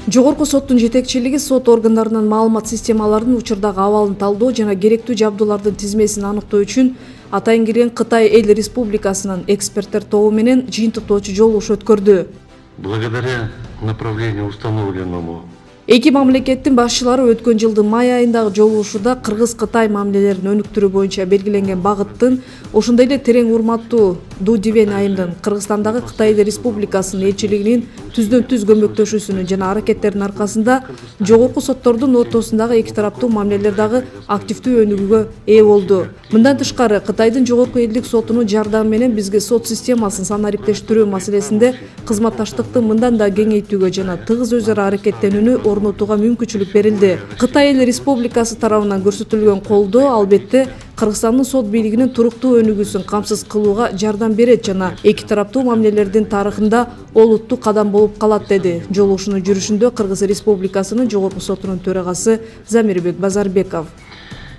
Жогорку соттун жетекчилиги сот органдарынын маалымат системаларынын учурдагы абалын талдоо жана керектүү жабдуулардын тизмесин аныктоо үчүн атайын кирген Кытай Эл Республикасынын эксперттер тобу менен жыйынтыктоочу жолугуш өткөрдү. Благодаря направлению установленному Эки мамлекеттин башчылары өткөн жылдын май айындагы жолугушууда Кыргыз-Кытай мамилелерин өнүктүрүү боюнча белгиленген багыттын, ошондой эле терең урматтуу Ду Дивен айымдын Кыргызстандагы Кытай Республикасынын элчилигинин түздөн-түз көмөктөшүүсүнүн жана аракеттеринин аркасында жогорку соттордун ортосундагы эки тараптуу мамилелер дагы активдүү өнүгүүгө ээ болду. Мындан тышкары Кытайдын жогорку элдик сотунун жардамы менен бизге сот системасын санариптештирүү маселесинде кызматташтыкты мындан да кеңейтүүгө жана тыгыз өз ара аракеттенүүнү орнотууга мүмкүнчүлүк берилди. Кытай Эл Республикасы тарабынан көрсөтүлгөн колдоо албетте Кыргызстандын сот бийлигинин туруктуу өнүгүүсүн камсыз кылууга жардам берет жана эки тараптуу мамилелердин тарыхында олуттуу кадам болуп калат, деди жолугушуунун жүрүшүндө Кыргыз Республикасынын жогорку сотунун төрагасы Замирбек Базарбеков.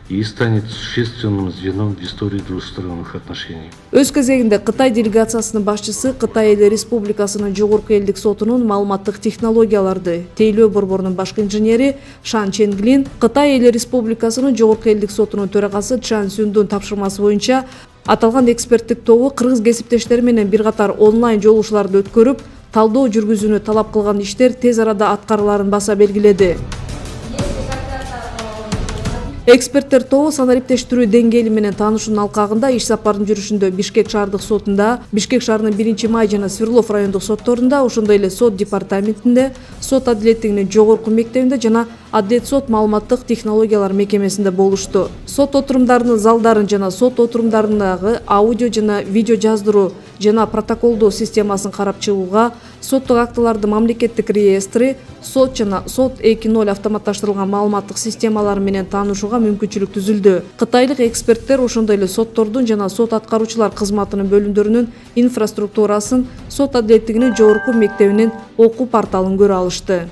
И станет существенным звеном в истории двусторонних отношений. Өз кезегинде Кытай делегациясынын башчысы Кытай Эл Республикасынын жогорку элдик сотунун маалыматтык технологияларды тейлөө борборунун башкы инженери Шан Ченглин, Кытай Эл Республикасынын жогорку элдик сотунун төрагасы Чан Сюндун тапшырмасы боюнча аталган эксперттик тобу кыргыз кесиптештери менен бир катар онлайн жолугушууларды өткөрүп, талдоо жүргүзүүнү талап кылган иштер тез арада аткарыларын баса белгиледи. Эксперттер тобу санариптештирүү деңгээли менен таанышуунун алкагында иш сапардын жүрүшүндө Бишкек шаардык сотунда, Бишкек шаарынын 1-Май жана Свердлов райондук сотторунда, ошондой эле сот департаментинде, сот адилеттигинин жогорку мектебинде жана Адилет сот маалыматтык технологиялар мекемесинде болушту. Сот отурумдарынын залдарын жана сот отурумдарындагы аудио жана видео жаздыруу жана протоколдоо системасын карап чыгууга, соттук актылардын мамлекеттик реестри, сот жана сот 2.0 автоматташтырылган маалыматтык системалары менен таанышууга мүмкүнчүлүк түзүлдү. Кытайлык эксперттер ошондой эле соттордун жана сот аткаруучулар кызматынын бөлүмдөрүнүн инфраструктурасын, сот адилеттигинин жогорку мектебинин окуу порталын көрө алышты.